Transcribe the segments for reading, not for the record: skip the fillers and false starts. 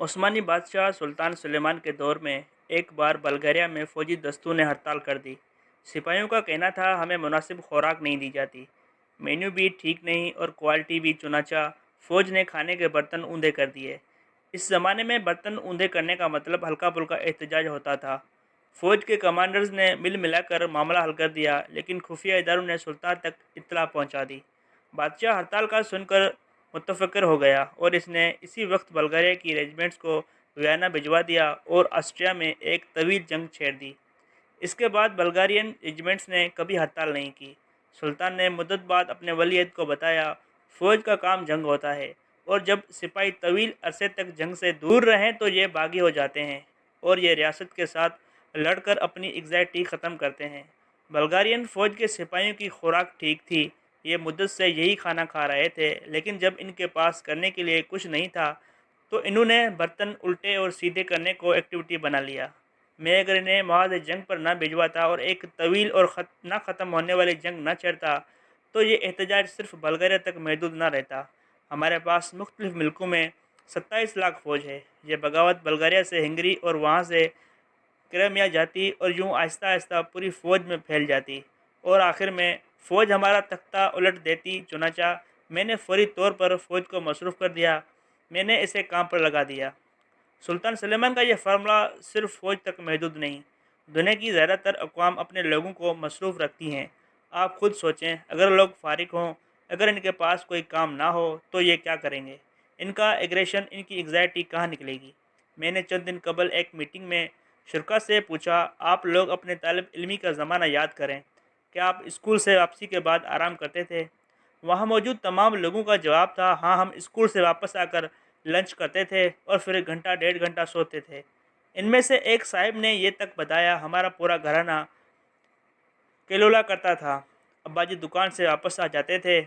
عثمانی بادشاہ سلطان سلیمان کے دور میں ایک بار بلغاریہ میں فوجی دستوں نے ہڑتال کر دی۔ سپاہیوں کا کہنا تھا ہمیں مناسب خوراک نہیں دی جاتی، مینیو بھی ٹھیک نہیں اور کوالٹی بھی، چنانچہ فوج نے کھانے کے برتن اونھے کر دیے۔ اس زمانے میں برتن اونھے کرنے کا مطلب ہلکا پھلکا احتجاج ہوتا تھا۔ فوج کے کمانڈرز نے مل ملا کر معاملہ حل کر دیا، لیکن خفیہ اداروں نے سلطان تک اطلاع پہنچا دی۔ بادشاہ ہڑتال کا سن کر متفکر ہو گیا اور اس نے اسی وقت بلغاریہ کی ریجمنٹس کو ویانا بھجوا دیا اور آسٹریا میں ایک طویل جنگ چھیڑ دی۔ اس کے بعد بلغارین ریجمنٹس نے کبھی ہڑتال نہیں کی۔ سلطان نے مدت بعد اپنے ولی عہد کو بتایا، فوج کا کام جنگ ہوتا ہے، اور جب سپاہی طویل عرصے تک جنگ سے دور رہیں تو یہ باغی ہو جاتے ہیں اور یہ ریاست کے ساتھ لڑ کر اپنی ایگزائٹی ختم کرتے ہیں۔ بلغارین فوج کے سپاہیوں کی خوراک ٹھیک تھی، یہ مدت سے یہی کھانا کھا رہے تھے، لیکن جب ان کے پاس کرنے کے لیے کچھ نہیں تھا تو انہوں نے برتن الٹے اور سیدھے کرنے کو ایکٹیویٹی بنا لیا۔ میں اگر انہیں محاذ جنگ پر نہ بھجواتا اور ایک طویل اور نہ ختم ہونے والی جنگ نہ چھیڑتا تو یہ احتجاج صرف بلغاریہ تک محدود نہ رہتا۔ ہمارے پاس مختلف ملکوں میں 27 لاکھ فوج ہے۔ یہ بغاوت بلغاریہ سے ہنگری اور وہاں سے کرائمیا جاتی اور یوں آہستہ آہستہ پوری فوج میں پھیل جاتی اور آخر میں فوج ہمارا تختہ الٹ دیتی۔ چنانچہ میں نے فوری طور پر فوج کو مصروف کر دیا، میں نے اسے کام پر لگا دیا۔ سلطان سلیمان کا یہ فارمولہ صرف فوج تک محدود نہیں، دنیا کی زیادہ تر اقوام اپنے لوگوں کو مصروف رکھتی ہیں۔ آپ خود سوچیں، اگر لوگ فارغ ہوں، اگر ان کے پاس کوئی کام نہ ہو تو یہ کیا کریں گے؟ ان کا ایگریشن، ان کی ایگزائٹی کہاں نکلے گی؟ میں نے چند دن قبل ایک میٹنگ میں شرکا سے پوچھا، آپ لوگ اپنے طالب علمی کا زمانہ یاد کریں، کیا آپ اسکول سے واپسی کے بعد آرام کرتے تھے؟ وہاں موجود تمام لوگوں کا جواب تھا، ہاں، ہم اسکول سے واپس آ کر لنچ کرتے تھے اور پھر 1 گھنٹہ 1.5 گھنٹہ سوتے تھے۔ ان میں سے ایک صاحب نے یہ تک بتایا، ہمارا پورا گھرانہ کیلولا کرتا تھا۔ ابا جی دکان سے واپس آ جاتے تھے،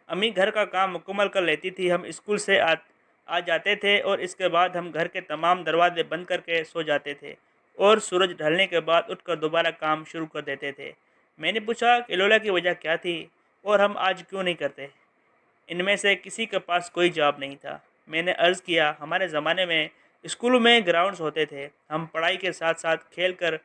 امی گھر کا کام مکمل کر لیتی تھی، ہم اسکول سے آ جاتے تھے اور اس کے بعد ہم گھر کے تمام دروازے بند کر کے سو جاتے تھے اور سورج ڈھلنے کے بعد اٹھ کر دوبارہ کام شروع کر دیتے تھے۔ میں نے پوچھا، کیلولا کی وجہ کیا تھی اور ہم آج کیوں نہیں کرتے؟ ان میں سے کسی کے پاس کوئی جواب نہیں تھا۔ میں نے عرض کیا، ہمارے زمانے میں اسکولوں میں گراؤنڈز ہوتے تھے، ہم پڑھائی کے ساتھ ساتھ کھیل کر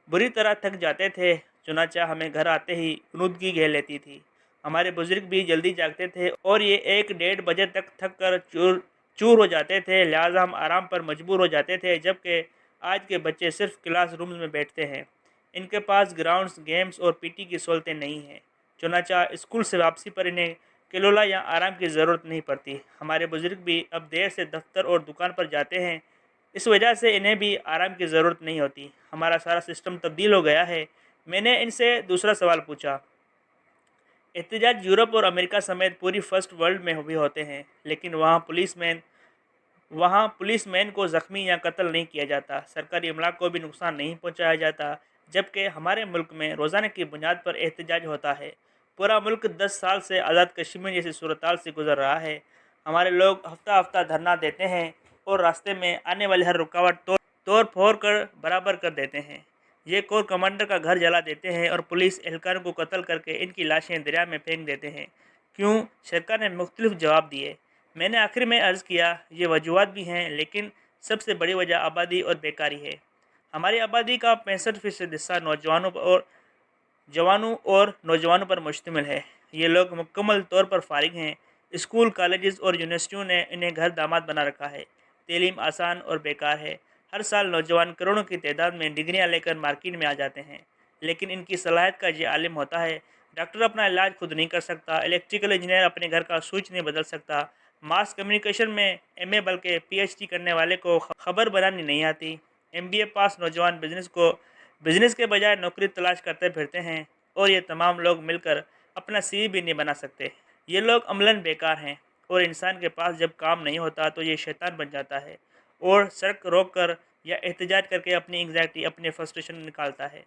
بری طرح تھک جاتے تھے، چنانچہ ہمیں گھر آتے ہی غنودگی گھیر لیتی تھی۔ ہمارے بزرگ بھی جلدی جاگتے تھے اور یہ 1 ڈیڑھ بجے تک تھک کر چور ہو جاتے تھے، لہٰذا ہم آرام پر مجبور ہو جاتے تھے، جبکہ آج کے بچے صرف کلاس رومز میں بیٹھتے ہیں، ان کے پاس گراؤنڈز، گیمز اور پی ٹی کی سہولتیں نہیں ہیں، چنانچہ اسکول سے واپسی پر انہیں کیلولا یا آرام کی ضرورت نہیں پڑتی۔ ہمارے بزرگ بھی اب دیر سے دفتر اور دکان پر جاتے ہیں، اس وجہ سے انہیں بھی آرام کی ضرورت نہیں ہوتی، ہمارا سارا سسٹم تبدیل ہو گیا ہے۔ میں نے ان سے دوسرا سوال پوچھا، احتجاج یورپ اور امریکہ سمیت پوری فرسٹ ورلڈ میں بھی ہوتے ہیں، لیکن وہاں پولیس مین کو زخمی یا قتل نہیں کیا جاتا، سرکاری املاک کو بھی نقصان نہیں پہنچایا جاتا، جبکہ ہمارے ملک میں روزانہ کی بنیاد پر احتجاج ہوتا ہے۔ پورا ملک 10 سال سے آزاد کشمیر جیسی صورتحال سے گزر رہا ہے۔ ہمارے لوگ ہفتہ ہفتہ دھرنا دیتے ہیں اور راستے میں آنے والی ہر رکاوٹ توڑ پھوڑ کر برابر کر دیتے ہیں۔ یہ کور کمانڈر کا گھر جلا دیتے ہیں اور پولیس اہلکاروں کو قتل کر کے ان کی لاشیں دریا میں پھینک دیتے ہیں۔ کیوں؟ شرکا نے مختلف جواب دیے۔ میں نے آخر میں عرض کیا، یہ وجوہات بھی ہیں، لیکن سب سے بڑی وجہ آبادی اور بیکاری ہے۔ ہماری آبادی کا 65% حصہ جوانوں اور نوجوانوں پر مشتمل ہے۔ یہ لوگ مکمل طور پر فارغ ہیں، اسکول، کالجز اور یونیورسٹیوں نے انہیں گھر داماد بنا رکھا ہے، تعلیم آسان اور بیکار ہے۔ ہر سال نوجوان کروڑوں کی تعداد میں ڈگریاں لے کر مارکیٹ میں آ جاتے ہیں، لیکن ان کی صلاحیت کا یہ عالم ہوتا ہے، ڈاکٹر اپنا علاج خود نہیں کر سکتا، الیکٹریکل انجینئر اپنے گھر کا سوئچ نہیں بدل سکتا، ماس کمیونیکیشن میں ایم اے بلکہ پی ایچ ڈی کرنے والے کو خبر بنانی نہیں آتی، ایم بی اے پاس نوجوان بزنس کے بجائے نوکری تلاش کرتے پھرتے ہیں، اور یہ تمام لوگ مل کر اپنا سی وی بھی نہیں بنا سکتے۔ یہ لوگ عملاً بیکار ہیں، اور انسان کے پاس جب کام نہیں ہوتا تو یہ شیطان بن جاتا ہے اور سڑک روک کر یا احتجاج کر کے اپنی انگزائٹی، اپنے فرسٹریشن نکالتا ہے۔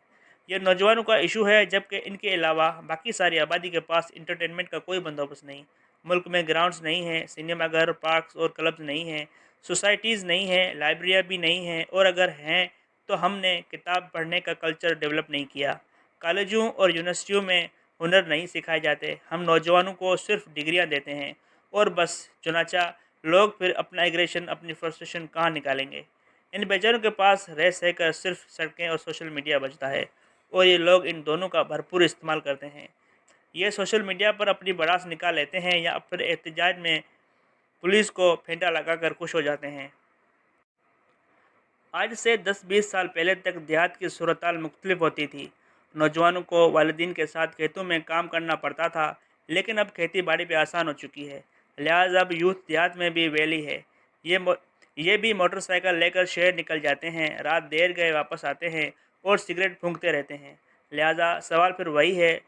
یہ نوجوانوں کا ایشو ہے، جبکہ ان کے علاوہ باقی ساری آبادی کے پاس انٹرٹینمنٹ کا کوئی بندوبست نہیں۔ ملک میں گراؤنڈز نہیں ہیں، سنیما گھر، پارکس اور کلبز نہیں ہیں، سوسائٹیز نہیں ہیں، لائبریریاں بھی نہیں ہیں، اور اگر ہیں تو ہم نے کتاب پڑھنے کا کلچر ڈیولپ نہیں کیا۔ کالجوں اور یونیورسٹیوں میں ہنر نہیں سکھائے جاتے، ہم نوجوانوں کو صرف ڈگریاں دیتے ہیں اور بس۔ چنانچہ لوگ پھر اپنا ایگریشن، اپنی فرسٹریشن کہاں نکالیں گے؟ ان بیچاروں کے پاس رہ سہ کر صرف سڑکیں اور سوشل میڈیا بچتا ہے، اور یہ لوگ ان دونوں کا بھرپور استعمال کرتے ہیں۔ یہ سوشل میڈیا پر اپنی بڑاس نکال لیتے ہیں یا پھر احتجاج میں پولیس کو پھینٹا لگا کر خوش ہو جاتے ہیں۔ آج سے 10-20 سال پہلے تک دیہات کی صورتحال مختلف ہوتی تھی۔ نوجوانوں کو والدین کے ساتھ کھیتوں میں کام کرنا پڑتا تھا، لیکن اب کھیتی باڑی بھی آسان ہو چکی ہے، لہٰذا اب یوتھ دیہات میں بھی ویلی ہے۔ یہ بھی موٹر سائیکل لے کر شہر نکل جاتے ہیں، رات دیر گئے واپس آتے ہیں اور سگریٹ پھونکتے رہتے ہیں۔ لہٰذا سوال پھر وہی ہے،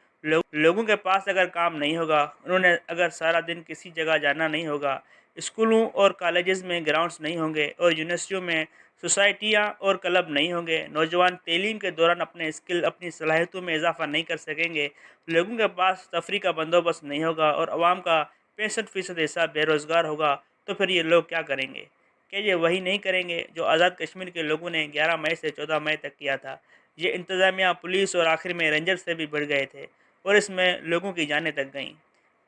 لوگوں کے پاس اگر کام نہیں ہوگا، انہوں نے اگر سارا دن کسی جگہ جانا نہیں ہوگا، اسکولوں اور کالجز میں گراؤنڈز نہیں ہوں گے اور یونیورسٹیوں میں سوسائٹیاں اور کلب نہیں ہوں گے، نوجوان تعلیم کے دوران اپنے اسکل، اپنی صلاحیتوں میں اضافہ نہیں کر سکیں گے، لوگوں کے پاس تفریح کا بندوبست نہیں ہوگا اور عوام کا 65% حصہ بے روزگار ہوگا، تو پھر یہ لوگ کیا کریں گے؟ کہ یہ وہی نہیں کریں گے جو آزاد کشمیر کے لوگوں نے 11 مئی سے 14 مئی تک کیا تھا۔ یہ انتظامیہ، پولیس اور آخر میں رینجر سے بھی بڑھ گئے تھے اور اس میں لوگوں کی جانیں تک گئیں۔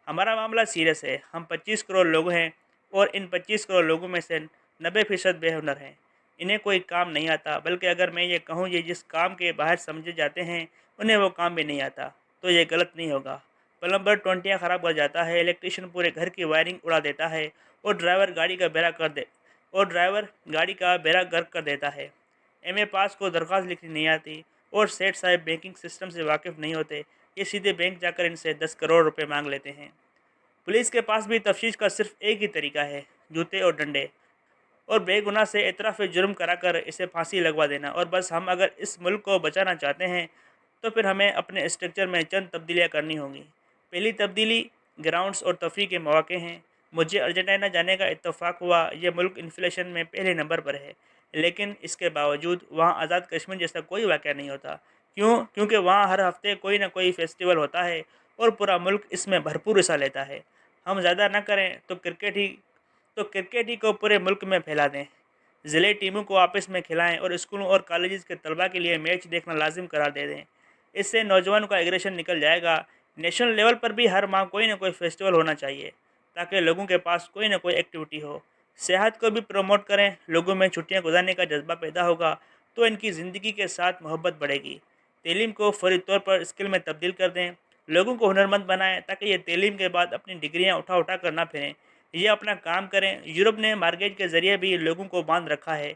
ہمارا معاملہ سیریس ہے، ہم 25 کروڑ لوگ ہیں اور ان 25 کروڑ لوگوں میں سے 90% بے ہنر ہیں، انہیں کوئی کام نہیں آتا، بلکہ اگر میں یہ کہوں یہ جس کام کے باہر سمجھے جاتے ہیں انہیں وہ کام بھی نہیں آتا، تو یہ غلط نہیں ہوگا۔ پلمبر ٹونٹیاں خراب کر جاتا ہے، الیکٹریشین پورے گھر کی وائرنگ اڑا دیتا ہے اور ڈرائیور گاڑی کا بیڑا غرق کر دیتا ہے۔ ایم اے پاس کو درخواست لکھنی نہیں آتی اور سیٹ صاحب بینکنگ سسٹم سے واقف نہیں ہوتے، یہ سیدھے بینک جا کر ان سے 10 کروڑ روپے مانگ لیتے ہیں۔ پولیس کے پاس بھی تفتیش کا صرف ایک ہی طریقہ ہے، جوتے اور ڈنڈے، اور بے گناہ سے اعتراف جرم کرا کر اسے پھانسی لگوا دینا، اور بس۔ ہم اگر اس ملک کو بچانا چاہتے ہیں تو پھر ہمیں اپنے اسٹرکچر میں چند تبدیلیاں کرنی ہوں گی۔ پہلی تبدیلی گراؤنڈز اور تفریح کے مواقع ہیں۔ مجھے ارجنٹائنا جانے کا اتفاق ہوا، یہ ملک انفلیشن میں پہلے نمبر پر ہے، لیکن اس کے باوجود وہاں آزاد کشمیر جیسا کوئی واقعہ نہیں ہوتا۔ کیونکہ وہاں ہر ہفتے کوئی نہ کوئی فیسٹیول ہوتا ہے اور پورا ملک اس میں بھرپور حصہ لیتا ہے۔ ہم زیادہ نہ کریں تو کرکٹ ہی کو پورے ملک میں پھیلا دیں، ضلعی ٹیموں کو آپس میں کھلائیں اور اسکولوں اور کالجز کے طلباء کے لیے میچ دیکھنا لازم قرار دے دیں۔ اس سے نوجوانوں کا ایگریشن نکل جائے گا۔ نیشنل لیول پر بھی ہر ماہ کوئی نہ کوئی فیسٹیول ہونا چاہیے تاکہ لوگوں کے پاس کوئی نہ کوئی ایکٹیویٹی ہو۔ سیاحت کو بھی پروموٹ کریں، لوگوں میں چھٹیاں گزارنے کا جذبہ پیدا ہوگا تو ان کی زندگی کے ساتھ محبت بڑھے گی۔ تعلیم کو فوری طور پر اسکل میں تبدیل کر دیں، لوگوں کو ہنرمند بنائیں تاکہ یہ تعلیم کے بعد اپنی ڈگریاں اٹھا کر نہ پھریں، یہ اپنا کام کریں۔ یورپ نے مارگیج کے ذریعے بھی لوگوں کو باندھ رکھا ہے،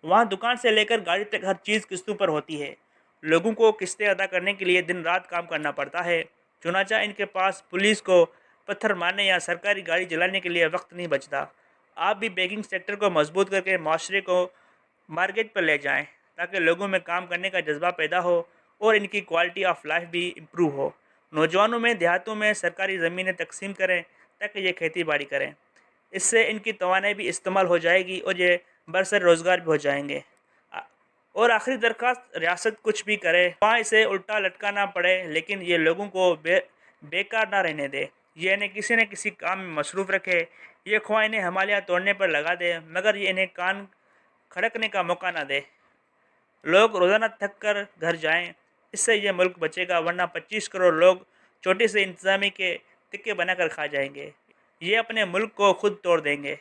وہاں دکان سے لے کر گاڑی تک ہر چیز قسطوں پر ہوتی ہے، لوگوں کو قسطیں ادا کرنے کے لیے دن رات کام کرنا پڑتا ہے، چنانچہ ان کے پاس پولیس کو پتھر مارنے یا سرکاری گاڑی جلانے کے لیے وقت نہیں بچتا۔ آپ بھی بینکنگ سیکٹر کو مضبوط کر کے معاشرے کو مارگیج پر لے جائیں تاکہ لوگوں میں کام کرنے کا جذبہ پیدا ہو اور ان کی کوالٹی آف لائف بھی امپروو ہو۔ نوجوانوں میں دیہاتوں میں سرکاری زمینیں تقسیم کریں تاکہ یہ کھیتی باڑی کریں، اس سے ان کی توانائی بھی استعمال ہو جائے گی اور یہ برسر روزگار بھی ہو جائیں گے۔ اور آخری درخواست، ریاست کچھ بھی کرے وہاں اسے الٹا لٹکانا پڑے، لیکن یہ لوگوں کو بیکار نہ رہنے دے، یہ انہیں کسی نہ کسی کام میں مصروف رکھے۔ یہ خواہ انہیں ہمالیہ توڑنے پر لگا دے، مگر یہ انہیں کان کھڑکنے کا موقع نہ دے۔ لوگ روزانہ تھک کر گھر جائیں، اس سے یہ ملک بچے گا، ورنہ 25 کروڑ لوگ چھوٹی سے انتظامی کے تکے بنا کر کھا جائیں گے، یہ اپنے ملک کو خود توڑ دیں گے۔